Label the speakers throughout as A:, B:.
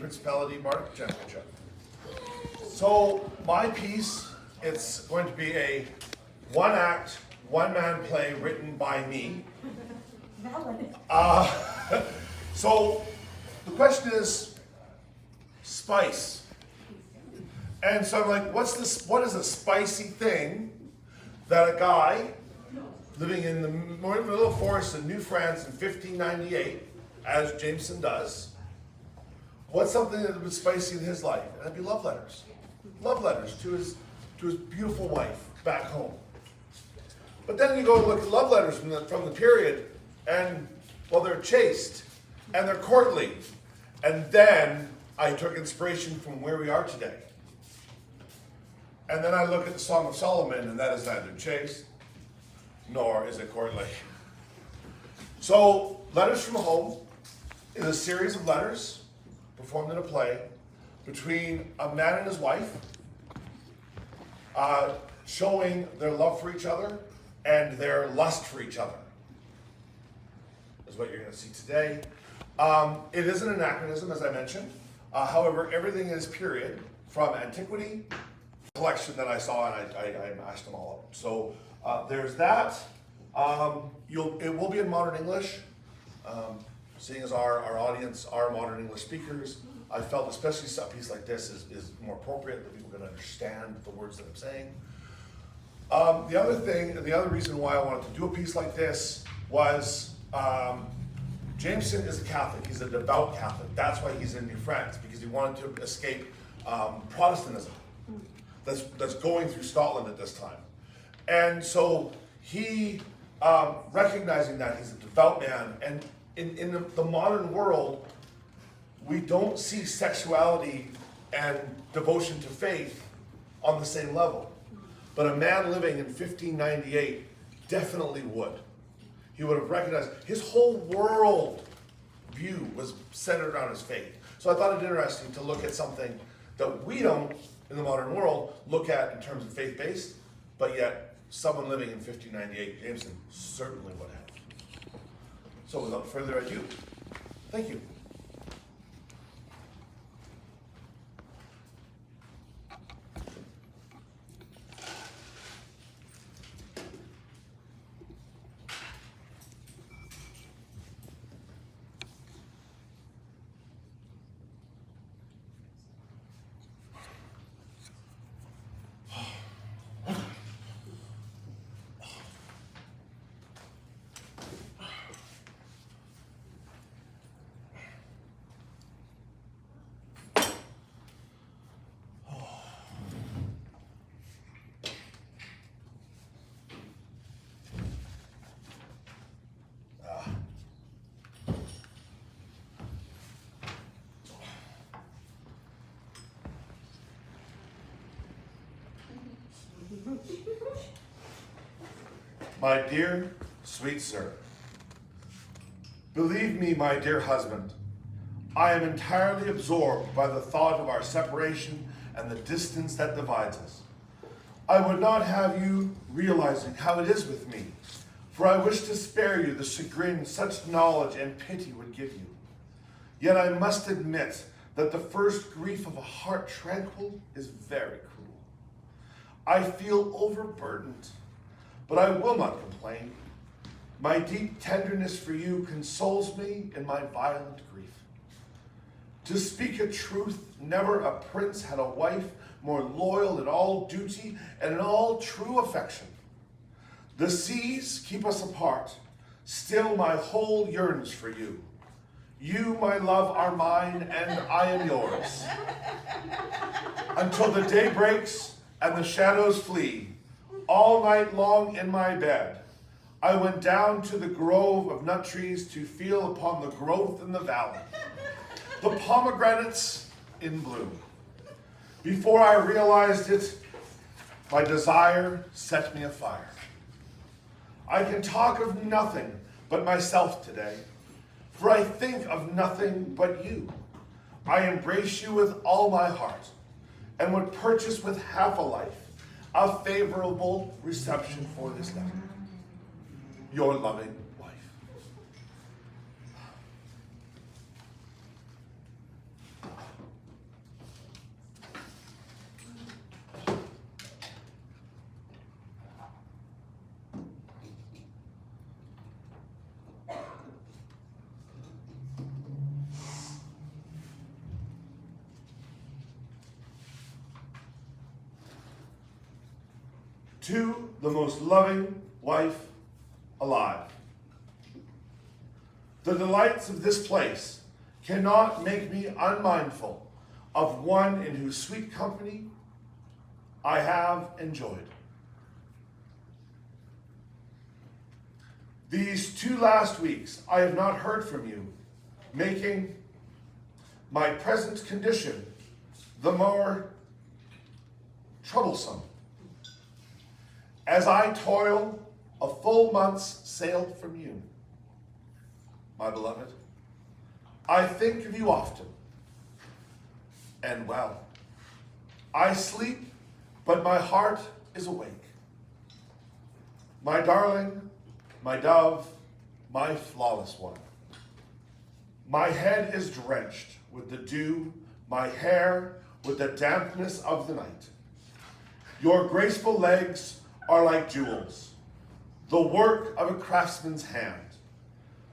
A: Principality Bardic Championship. So my piece, it's going to be a one-act, one-man play written by me. So the question is spice. And so I'm like, what is a spicy thing that a guy living in the middle of forest in New France in 1598, as Jameson does, what's something that was spicy in his life? And that'd be love letters. Love letters to his beautiful wife back home. But then you go and look at love letters from the period, and well, they're chaste and they're courtly. And then I took inspiration from where we are today. And then I look at the Song of Solomon, and that is neither chaste nor is it courtly. So, Letters from Home is a series of letters performed in a play between a man and his wife, showing their love for each other and their lust for each other, is what you're going to see today. It is an anachronism, as I mentioned. However, everything is period, from antiquity, collection that I saw, and I mashed them all up. So there's that. It will be in modern English. Seeing as our audience are modern English speakers, I felt especially a piece like this is more appropriate, that people can understand the words that I'm saying. The other reason why I wanted to do a piece like this was Jameson is a Catholic. He's a devout Catholic. That's why he's in New France, because he wanted to escape Protestantism that's going through Scotland at this time. And so he, recognizing that, he's a devout man, and in the modern world, we don't see sexuality and devotion to faith on the same level. But a man living in 1598 definitely would. He would have recognized his whole world view was centered around his faith. So I thought it interesting to look at something that we don't, in the modern world, look at in terms of faith-based, but yet someone living in 1598, Jameson, certainly would have. So without further ado, thank you. My dear, sweet sir, believe me, my dear husband, I am entirely absorbed by the thought of our separation and the distance that divides us. I would not have you realizing how it is with me, for I wish to spare you the chagrin such knowledge and pity would give you. Yet I must admit that the first grief of a heart tranquil is very cruel. I feel overburdened, but I will not complain. My deep tenderness for you consoles me in my violent grief. To speak a truth, never a prince had a wife more loyal in all duty and in all true affection. The seas keep us apart, still my whole yearns for you. You, my love, are mine, and I am yours. Until the day breaks and the shadows flee, all night long in my bed, I went down to the grove of nut trees to feel upon the growth in the valley, the pomegranates in bloom. Before I realized it, my desire set me afire. I can talk of nothing but myself today, for I think of nothing but you. I embrace you with all my heart, and would purchase with half a life a favorable reception for this letter. Your loving wife. to the most loving wife alive. The delights of this place cannot make me unmindful of one in whose sweet company I have enjoyed. These 2 last weeks I have not heard from you, making my present condition the more troublesome. As I toil a full month's sail from you, my beloved, I think of you often, and well. I sleep, but my heart is awake. My darling, my dove, my flawless one. My head is drenched with the dew, my hair with the dampness of the night. Your graceful legs are like jewels, the work of a craftsman's hand.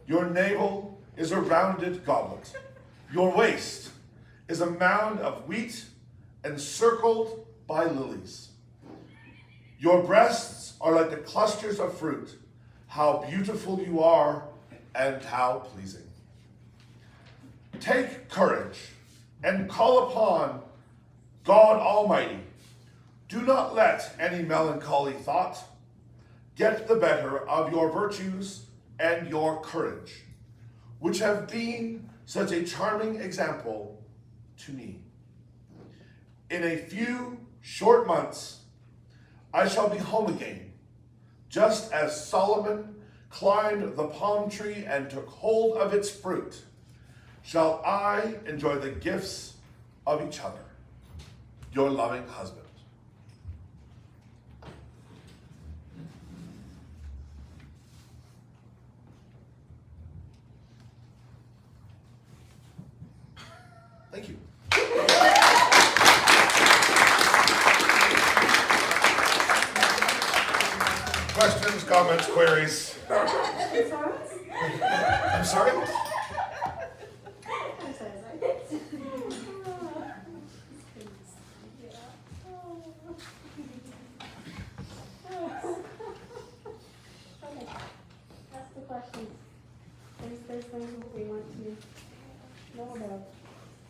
A: Your navel is a rounded goblet. Your waist is a mound of wheat encircled by lilies. Your breasts are like the clusters of fruit. How beautiful you are and how pleasing. Take courage and call upon God Almighty. Do not let any melancholy thought get the better of your virtues and your courage, which have been such a charming example to me. In a few short months, I shall be home again, just as Solomon climbed the palm tree and took hold of its fruit. Shall I enjoy the gifts of each other, your loving husband. Thank you. Questions, comments, queries? I'm sorry?
B: Ask the questions. There's things that we want to know about.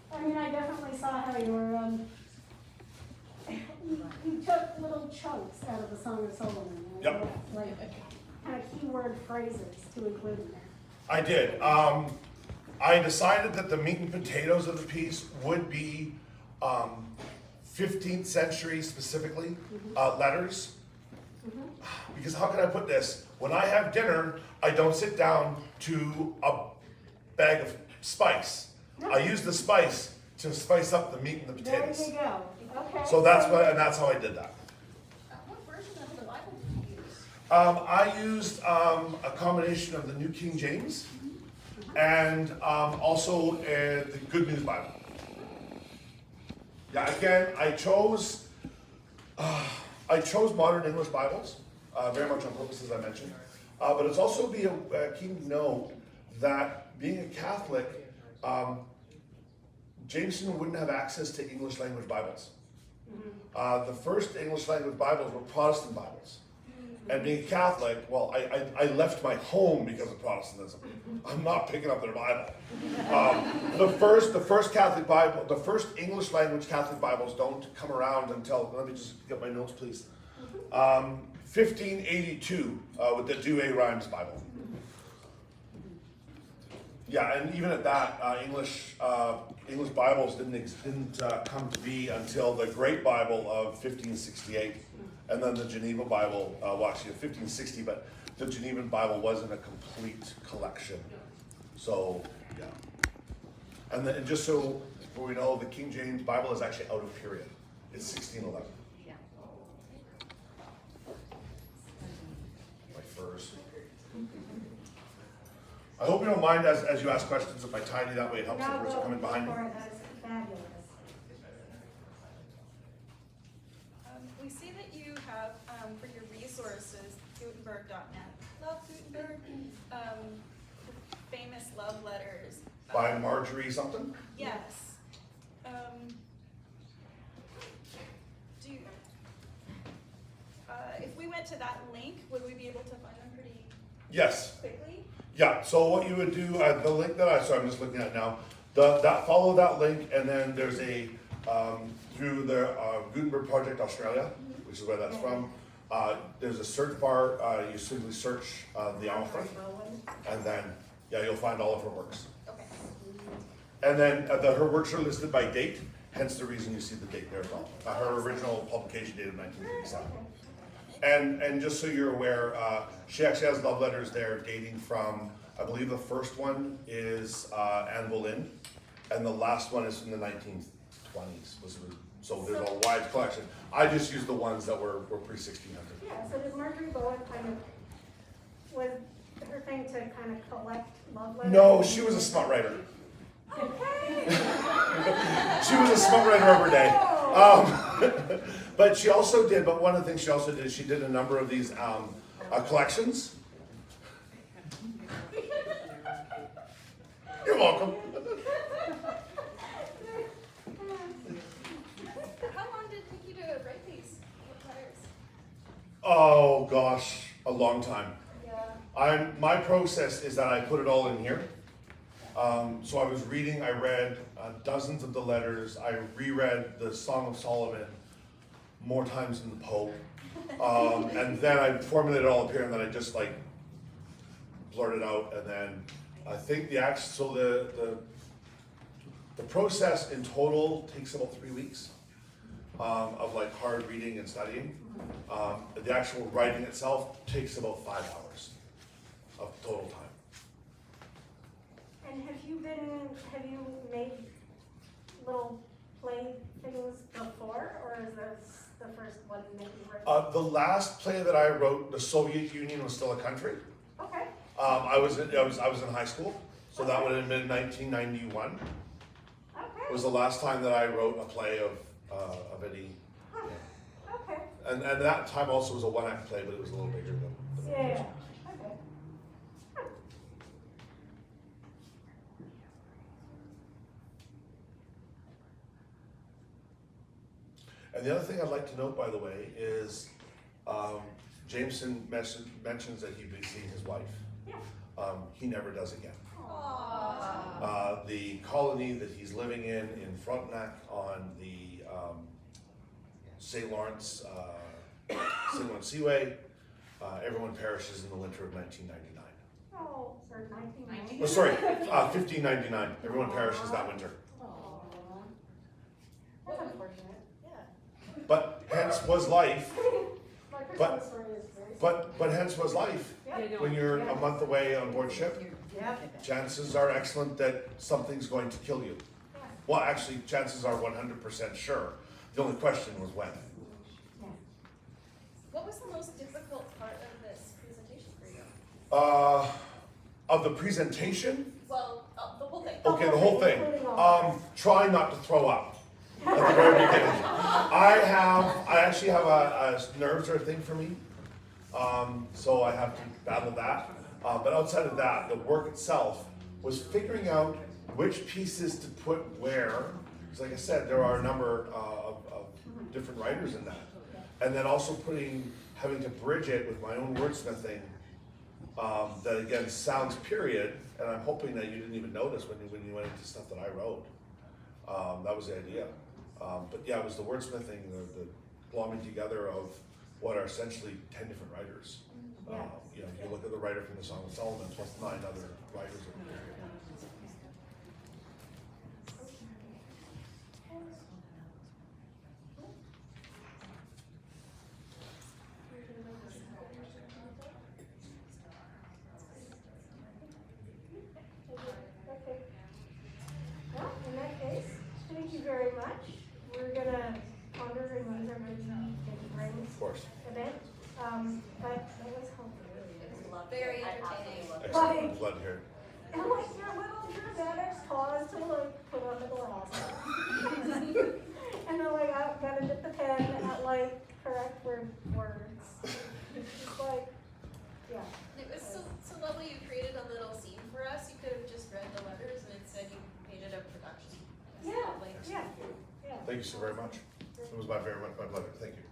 B: I mean, I definitely saw how you were, you took little chunks out of the Song of Solomon.
A: Yep.
B: Like, kind of keyword phrases to include in there.
A: I did. I decided that the meat and potatoes of the piece would be 15th century specifically letters. Because how can I put this? When I have dinner, I don't sit down to a bag of spice.
B: No.
A: I use the spice to spice up the meat and the potatoes.
B: There you go. Okay.
A: So that's what, and that's how I did that.
C: What version of the Bible did you use?
A: I used a combination of the New King James and also the Good News Bible. Yeah, again, I chose modern English Bibles, very much on purpose, as I mentioned. But it's also keen to know that being a Catholic, Jameson wouldn't have access to English language Bibles. The first English language Bibles were Protestant Bibles. And being Catholic, well, I left my home because of Protestantism. I'm not picking up their Bible. The first Catholic Bible, the first English language Catholic Bibles don't come around until, let me just get my notes, please. 1582 with the Douay Rhymes Bible. Yeah, and even at that, English Bibles didn't come to be until the Great Bible of 1568, and then the Geneva Bible, well actually 1560, but the Genevan Bible wasn't a complete collection. So, yeah. And just so we know, the King James Bible is actually out of period. It's 1611. My furs. I hope you don't mind as you ask questions if I tidy that way. It helps the person coming behind me.
B: That's fabulous.
C: We see that you have, for your resources, Gutenberg.net. Love Gutenberg. Famous love letters.
A: By Marjorie something?
C: Yes. Do you, if went to that link, would we be able to find them pretty
A: Yes.
C: quickly?
A: Yeah, so what you would do, the link that I'm just looking at now, follow that link, and then there's a, through the Gutenberg Project Australia, which is where that's from, there's a search bar, you simply search the author, and then, yeah, you'll find all of her works.
C: Okay.
A: And then her works are listed by date, hence the reason you see the date there as well. Her original publication date of 1937. And just so you're aware, she actually has love letters there dating from, I believe the first one is Anne Boleyn, and the last one is from the 1920s. So there's a wide collection. I just used the ones that were pre-1600.
B: Yeah, so does Marjorie Bowen kind of, was her thing to kind of collect love letters?
A: No, she was a smut writer.
B: Okay.
A: She was a smut writer of her day. But she also did, but one of the things she also did, she did a number of these collections. You're welcome.
C: How long did it take you to write these letters?
A: Oh gosh, a long time.
C: Yeah.
A: My process is that I put it all in here. So I was reading, I read dozens of the letters. I reread the Song of Solomon more times than the Pope. And then I formulated it all up here, and then I just like blurted out. And then I think the process in total takes about 3 weeks of like hard reading and studying. The actual writing itself takes about 5 hours of total time.
B: And have you made little play things before, or is this the first one that you wrote?
A: The last play that I wrote, the Soviet Union was still a country.
B: Okay,
A: I was in high school, so that would have been 1991.
B: okay,
A: Was the last time that I wrote a play of any.
B: okay.
A: And that time also was a one-act play, but it was a little bigger than.
B: Yeah, okay.
A: And the other thing I'd like to note, by the way, is Jameson mentions that he'd be seeing his wife.
B: Yeah.
A: He never does again.
C: Aww.
A: The colony that he's living in Frontenac on the St. Lawrence Seaway, everyone perishes in the winter of 1999.
B: Oh, sorry, 1990.
A: Oh, sorry, 1599. Everyone perishes that winter.
B: That's unfortunate.
C: Yeah.
A: But hence was life.
B: My
A: But-
B: personal story is very.
A: But hence was life.
B: Yep.
A: When you're a month away on board ship,
B: Yep.
A: chances are excellent that something's going to kill you.
B: Yeah.
A: Well, actually, chances are 100% sure. The only question was when.
B: Yeah.
C: What was the most difficult part of this presentation for you?
A: Of the presentation,
C: Well, the whole thing.
A: okay, the whole thing.
B: Including all.
A: Try not to throw up at the very beginning. I actually have a nerves are a thing for me, so I have to battle that. But outside of that, the work itself was figuring out which pieces to put where. Because like I said, there are a number of different writers in that. And then also having to bridge it with my own wordsmithing, that again sounds period, and I'm hoping that you didn't even notice when you went into stuff that I wrote. That was the idea. But yeah, it was the wordsmithing, the glomming together of what are essentially 10 different writers.
B: Yeah.
A: You know, you look at the writer from the Song of Solomon plus 9 other writers of the period.
B: Okay. Well, in that case, thank you very much. We're gonna ponder and use our energy in Rings
A: Of course.
B: event, but it was helpful.
C: Very entertaining.
A: Excellent. I'm glad to hear it.
B: And like your little dramatic pause to like put on the glasses. And then like I gotta dip the pen at like correct words. It's just like, yeah.
C: It was so lovely. You created a little scene for us. You could have just read the letters, and instead you made it a production. It's
B: Yeah,
C: lovely.
B: yeah, yeah.
A: Thank you so very much. It was my pleasure. Thank you.